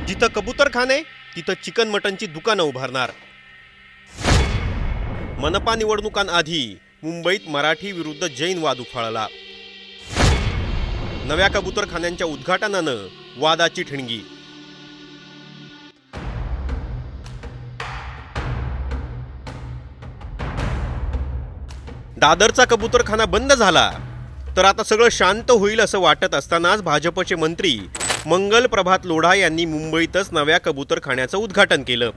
जिथं कबूतरखाने तिथं चिकन मटनची दुकानं उभारणार। मनपा निवडणुकांआधी मुंबईत मराठी विरुद्ध जैन वाद उफाळला। नव्या कबूतरखान्यांच्या उद्घाटनानं वादाची ठिणगी। दादरचा कबूतरखाना बंद झाला तर आता सगळं शांत होईल असं वाटत असतानाच भाजपचे मंत्री मंगल प्रभात लोढा यांनी मुंबईतच नव्या कबूतरखान्याचं उद्घाटन केलं।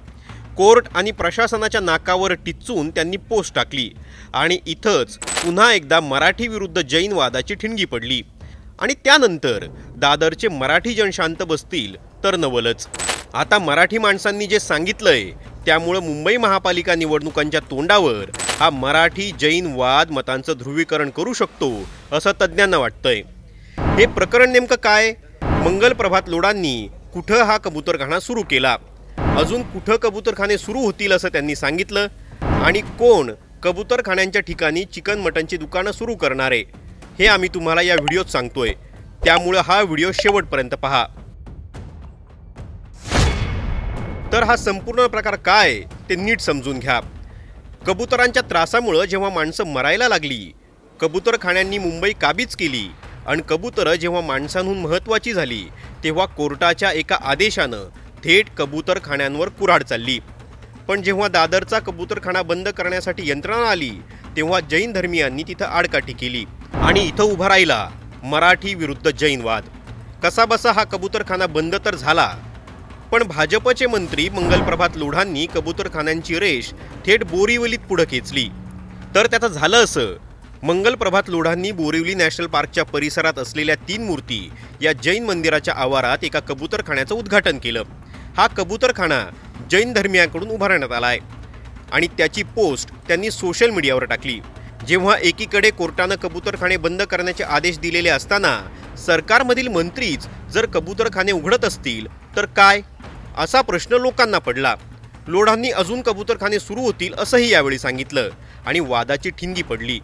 कोर्ट आणि प्रशासनाच्या नाकावर टिच्चून त्यांनी पोस्ट टाकली आणि इथंच पुन्हा एकदा मराठी विरुद्ध जैन वादाची ठिणगी पडली। आणि त्यानंतर दादरचे मराठी जन शांत बसतील तर नवलच। आता मराठी माणसांनी जे सांगितलंय त्यामुळे मुंबई महापालिका निवडणुकांच्या तोंडावर हा मराठी जैन वाद मतांचं ध्रुवीकरण करू शकतो असं तज्ज्ञांना वाटतंय। हे प्रकरण नेमकं काय? मंगल प्रभात लोढांनी कुठं हा कबूतरखाना सुरू केला, अजून कुठं कबूतरखाने सुरू होतील असं त्यांनी सांगितलं, आणि कोण कबूतरखान्यांच्या ठिकाणी चिकन मटनची दुकानं सुरू करणार आहे हे आम्ही तुम्हाला या व्हिडिओत सांगतोय। त्यामुळे हा व्हिडिओ शेवटपर्यंत पहा। तर हा संपूर्ण प्रकार काय ते नीट समजून घ्या। कबुतरांच्या त्रासामुळे जेव्हा माणसं मरायला लागली, कबूतरखान्यांनी मुंबई काबीज केली आणि कबूतरं जेव्हा माणसांहून महत्त्वाची झाली तेव्हा कोर्टाच्या एका आदेशानं थेट कबूतरखान्यांवर कुऱ्हाड चालली। पण जेव्हा दादरचा कबूतरखाना बंद करण्यासाठी यंत्रणा आली तेव्हा जैन धर्मीयांनी तिथं आडकाठी केली आणि इथं उभा राहिला मराठी विरुद्ध जैन वाद। कसाबसा हा कबूतरखाना बंद तर झाला, पण भाजपचे मंत्री मंगल प्रभात लोढांनी कबूतरखान्यांची रेष थेट बोरिवलीत पुढे खेचली। तर त्याचं झालं असं, मंगल प्रभात लोढांनी बोरिवली नॅशनल पार्कच्या परिसरात असलेल्या 3 मूर्ती या जैन मंदिराच्या आवारात एका कबूतरखान्याचं उद्घाटन केलं। हा कबूतरखाना जैन धर्मियांकडून उभारण्यात आला आहे आणि त्याची पोस्ट त्यांनी सोशल मीडियावर टाकली। जेव्हा एकीकडे कोर्टानं कबूतरखाने बंद करण्याचे आदेश दिलेले असताना सरकारमधील मंत्रीच जर कबूतरखाने उघडत असतील तर काय, असा प्रश्न लोकांना पडला। लोढांनी अजून कबूतरखाने सुरू होतील असंही यावेळी सांगितलं आणि वादाची ठिणगी पडली।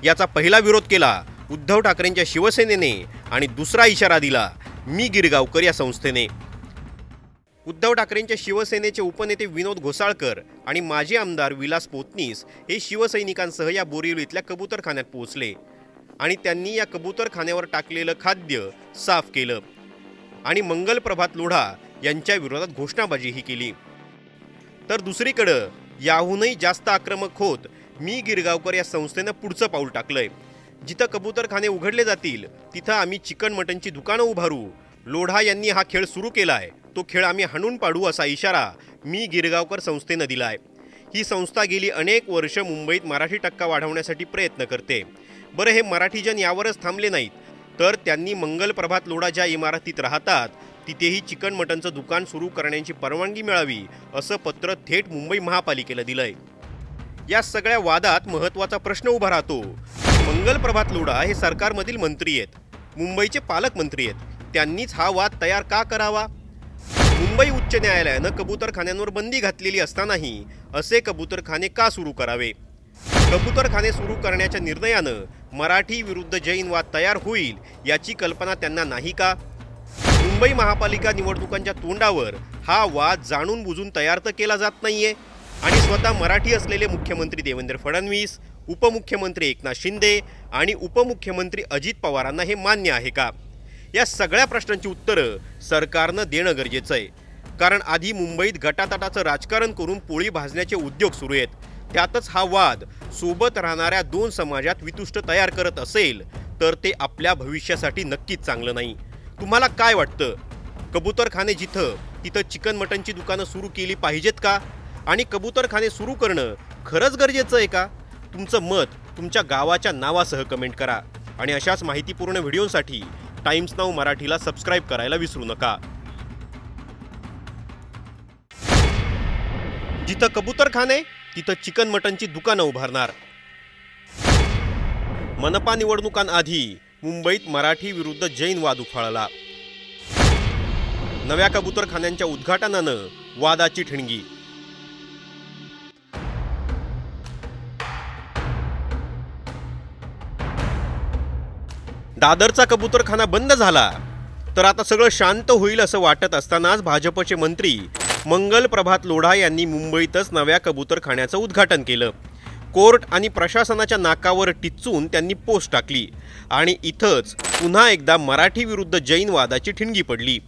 याचा पहिला विरोध केला उद्धव ठाकरेंच्या शिवसेनेने आणि दुसरा इशारा दिला मी गिरगावकर या संस्थेने। उद्धव ठाकरेंच्या शिवसेनेचे उपनेते विनोद घोसाळकर आणि माजी आमदार विलास पोतनीस हे शिवसैनिकांसह या बोरिवलीतल्या कबूतरखान्यात पोहोचले आणि त्यांनी या कबूतरखान्यावर टाकलेलं खाद्य साफ केलं आणि मंगल प्रभात लोढा यांच्या विरोधात घोषणाबाजीही केली। तर दुसरीकडं याहूनही जास्त आक्रमक होत मी गिरगावकर या संस्थेनं पुढचं पाऊल टाकलंय। जिथं कबूतरखाने उघडले जातील तिथं आम्ही चिकन मटनची दुकानं उभारू। लोढा यांनी हा खेळ सुरू केलाय, तो खेळ आम्ही हाणून पाडू असा इशारा मी गिरगावकर संस्थेनं दिलाय। ही संस्था गेली अनेक वर्ष मुंबईत मराठी टक्का वाढवण्यासाठी प्रयत्न करते। बरं, हे मराठीजन यावरच थांबले नाहीत, तर त्यांनी मंगल प्रभात लोढा ज्या इमारतीत राहतात तिथेही चिकन मटनचं दुकान सुरू करण्याची परवानगी मिळावी असं पत्र थेट मुंबई महापालिकेला दिलंय। या सगळ्या वादात महत्त्वाचा प्रश्न उभा राहतो, मंगल प्रभात लोढा हे सरकारमधील मंत्री आहेत, मुंबईचे पालकमंत्री आहेत, त्यांनीच हा वाद तयार का करावा? मुंबई उच्च न्यायालयानं कबूतरखान्यांवर बंदी घातलेली असतानाही असे कबूतरखाने का सुरू करावे? कबूतरखाने सुरू करण्याच्या निर्णयानं मराठी विरुद्ध जैन वाद तयार होईल याची कल्पना त्यांना नाही का? मुंबई महापालिका निवडणुकांच्या तोंडावर हा वाद जाणून बुजून तयार तर केला जात नाहीये आणि स्वतः मराठी असलेले मुख्यमंत्री देवेंद्र फडणवीस, उपमुख्यमंत्री एकनाथ शिंदे आणि उपमुख्यमंत्री अजित पवारांना हे मान्य आहे का? या सगळ्या प्रश्नांची उत्तरं सरकारनं देणं गरजेचं आहे, कारण आधी मुंबईत गटातटाचं राजकारण करून पोळी भाजण्याचे उद्योग सुरू आहेत। त्यातच हा वाद सोबत राहणाऱ्या 2 समाजात वितुष्ट तयार करत असेल तर ते आपल्या भविष्यासाठी नक्कीच चांगलं नाही। तुम्हाला काय वाटतं? कबूतरखाने जिथं तिथं चिकन मटनची दुकानं सुरू केली पाहिजेत का? आणि कबूतरखाने सुरू करणं खरंच गरजेचं आहे का? तुमचं मत तुमच्या गावाच्या नावासह कमेंट करा आणि अशाच माहितीपूर्ण व्हिडिओसाठी टाइम्स नाऊ मराठीला सबस्क्राईब करायला विसरू नका। जिथं कबूतरखाने तिथं चिकन मटनची दुकानं उभारणार। मनपा निवडणुकांआधी मुंबईत मराठी विरुद्ध जैन वाद उफाळला। नव्या कबूतरखान्यांच्या उद्घाटनानं वादाची ठिणगी। दादरचा कबूतरखाना बंद झाला तर आता सगळं शांत होईल असं वाटत असतानाच भाजपचे मंत्री मंगल प्रभात लोढा यांनी मुंबईतच नव्या कबूतरखान्याचं उद्घाटन केलं। कोर्ट आणि प्रशासनाच्या नाकावर टिच्चून त्यांनी पोस्ट टाकली आणि इथंच पुन्हा एकदा मराठी विरुद्ध जैन वादाची ठिणगी पडली।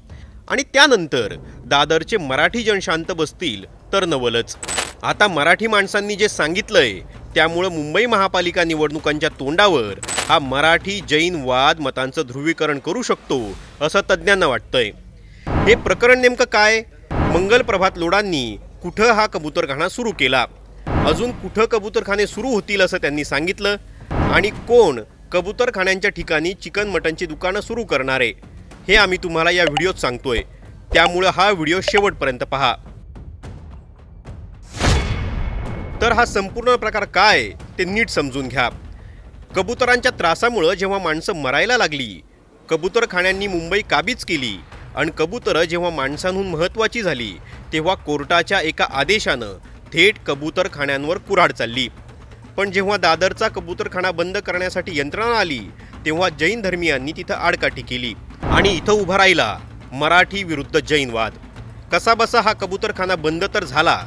आणि त्यानंतर दादरचे मराठी जन शांत बसतील तर नवलच। आता मराठी माणसांनी जे सांगितलंय त्यामुळे मुंबई महापालिका निवडणुकांच्या तोंडावर हा मराठी जैन वाद मतांचं ध्रुवीकरण करू शकतो असं तज्ज्ञांना वाटतंय। हे प्रकरण नेमकं काय? मंगल प्रभात लोढांनी कुठं हा कबूतरखाना सुरू केला, अजून कुठं कबूतरखाने सुरू होतील असं त्यांनी सांगितलं, आणि कोण कबूतरखान्यांच्या ठिकाणी चिकन मटनची दुकानं सुरू करणार आहे हे आम्ही तुम्हाला या व्हिडिओत सांगतोय। त्यामुळे हा व्हिडिओ शेवटपर्यंत पहा। तर हा संपूर्ण प्रकार काय ते नीट समजून घ्या। कबुतरांच्या त्रासामुळे जेव्हा माणसं मरायला लागली, कबूतरखान्यांनी मुंबई काबीज केली आणि कबूतरं जेव्हा माणसांहून महत्त्वाची झाली, तेव्हा कोर्टाच्या एका आदेशानं थेट कबूतरखान्यांवर कुऱ्हाड चालली। पण जेव्हा दादरचा कबूतरखाना बंद करण्यासाठी यंत्रणा आली, तेव्हा जैन धर्मीयांनी तिथं आडकाठी केली आणि इथं उभा राहिला मराठी विरुद्ध जैन वाद। कसाबसा हा कबूतरखाना बंद तर झाला,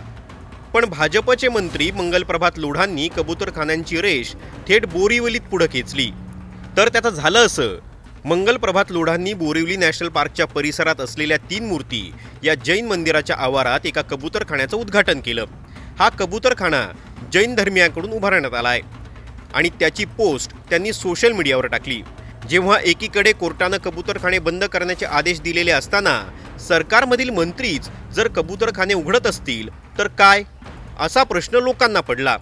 पण भाजपचे मंत्री मंगल प्रभात लोढांनी कबूतरखान्यांची रेष थेट बोरिवलीत पुढे खेचली। तर त्याचं झालं असं, मंगल प्रभात लोढांनी बोरिवली नॅशनल पार्कच्या परिसरात असलेल्या 3 मूर्ती या जैन मंदिराच्या आवारात एका कबूतरखान्याचं उद्घाटन केलं। हा कबूतरखाना जैन धर्मियांकडून उभारण्यात आलाय आणि त्याची पोस्ट त्यांनी सोशल मीडियावर टाकली। जेव्हा एकीकडे कोर्टानं कबूतरखाने बंद करण्याचे आदेश दिलेले असताना सरकारमधील मंत्रीच जर कबूतरखाने उघडत असतील तर काय, असा प्रश्न लोकांना पडला।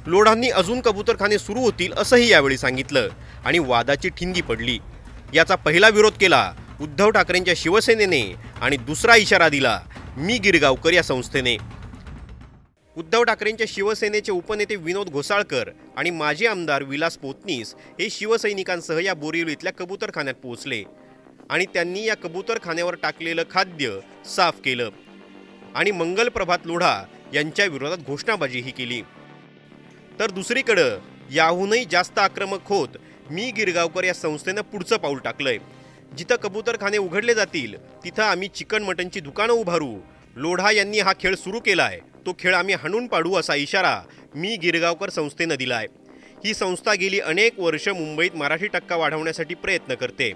लोढांनी अजून कबूतरखाने सुरू होतील असंही यावेळी सांगितलं आणि वादाची ठिणगी पडली। याचा पहिला विरोध केला उद्धव ठाकरेंच्या शिवसेनेने आणि दुसरा इशारा दिला मी गिरगावकर या संस्थेने। उद्धव ठाकरेंच्या शिवसेनेचे उपनेते विनोद घोसाळकर आणि माजी आमदार विलास पोतनीस हे शिवसैनिकांसह या बोरिवलीतल्या कबूतरखान्यात पोहोचले आणि त्यांनी या कबूतरखान्यावर टाकलेलं खाद्य साफ केलं आणि मंगल प्रभात लोढा यांच्या विरोधात घोषणाबाजीही केली। तर दुसरीकडे याहूनही जास्त आक्रमक होत मी गिरगावकर या संस्थेनं पुढचं पाऊल टाकलंय। जिथं कबूतरखाने उघडले जातील तिथं आम्ही चिकन मटनची दुकानं उभारू। लोढा यांनी हा खेळ सुरू केलाय, तो खेळ आम्ही हाणून पाडू असा इशारा मी गिरगावकर संस्थेनं दिलाय। ही संस्था गेली अनेक वर्ष मुंबईत मराठी टक्का वाढवण्यासाठी प्रयत्न करते।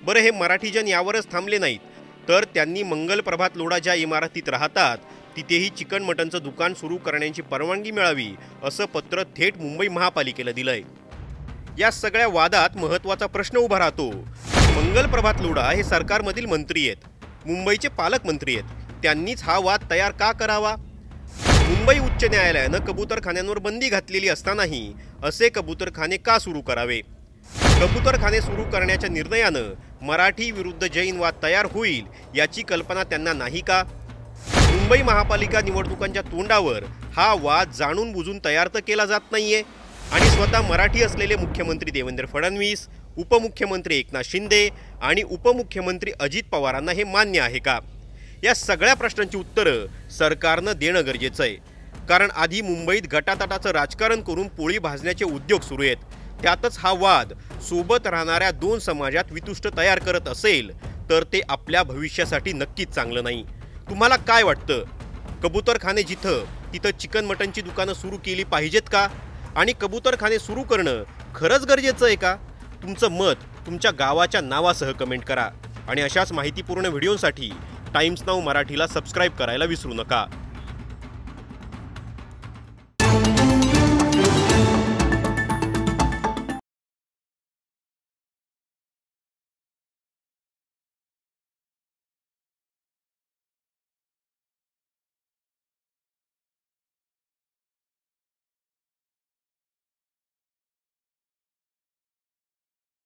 बरं, हे मराठीजन यावरच थांबले नाहीत, तर त्यांनी मंगल प्रभात लोढा ज्या इमारतीत राहतात तिथेही चिकन मटनचं दुकान सुरू करण्याची परवानगी मिळावी असं पत्र थेट मुंबई महापालिकेला दिलंय। या सगळ्या वादात महत्त्वाचा प्रश्न उभा राहतो, मंगल प्रभात लोढा हे सरकारमधील मंत्री आहेत, मुंबईचे पालकमंत्री आहेत, त्यांनीच हा वाद तयार का करावा? मुंबई उच्च न्यायालयानं कबूतरखान्यांवर बंदी घातलेली असतानाही असे कबूतरखाने का सुरू करावे? कबूतरखाने सुरू करण्याच्या निर्णयानं मराठी विरुद्ध जैन वाद तयार होईल याची कल्पना त्यांना नाही का? मुंबई महापालिका निवडणुकांच्या तोंडावर हा वाद जाणून बुजून तयार तर केला जात नाहीये आणि स्वतः मराठी असलेले मुख्यमंत्री देवेंद्र फडणवीस, उपमुख्यमंत्री एकनाथ शिंदे आणि उपमुख्यमंत्री अजित पवारांना हे मान्य आहे का? या सगळ्या प्रश्नांची उत्तरं सरकारनं देणं गरजेचं आहे, कारण आधी मुंबईत गटातटाचं राजकारण करून पोळी भाजण्याचे उद्योग सुरू आहेत। त्यातच हा वाद सोबत राहणाऱ्या 2 समाजात वितुष्ट तयार करत असेल तर ते आपल्या भविष्यासाठी नक्कीच चांगलं नाही। तुम्हाला काय वाटतं? कबूतरखाने जिथं तिथं चिकन मटनची दुकानं सुरू केली पाहिजेत का? आणि कबूतरखाने सुरू करणं खरंच गरजेचं आहे का? तुमचं मत तुमच्या गावाच्या नावासह कमेंट करा आणि अशाच माहितीपूर्ण व्हिडिओसाठी टाइम्स नाऊ मराठीला सबस्क्राईब करायला विसरू नका।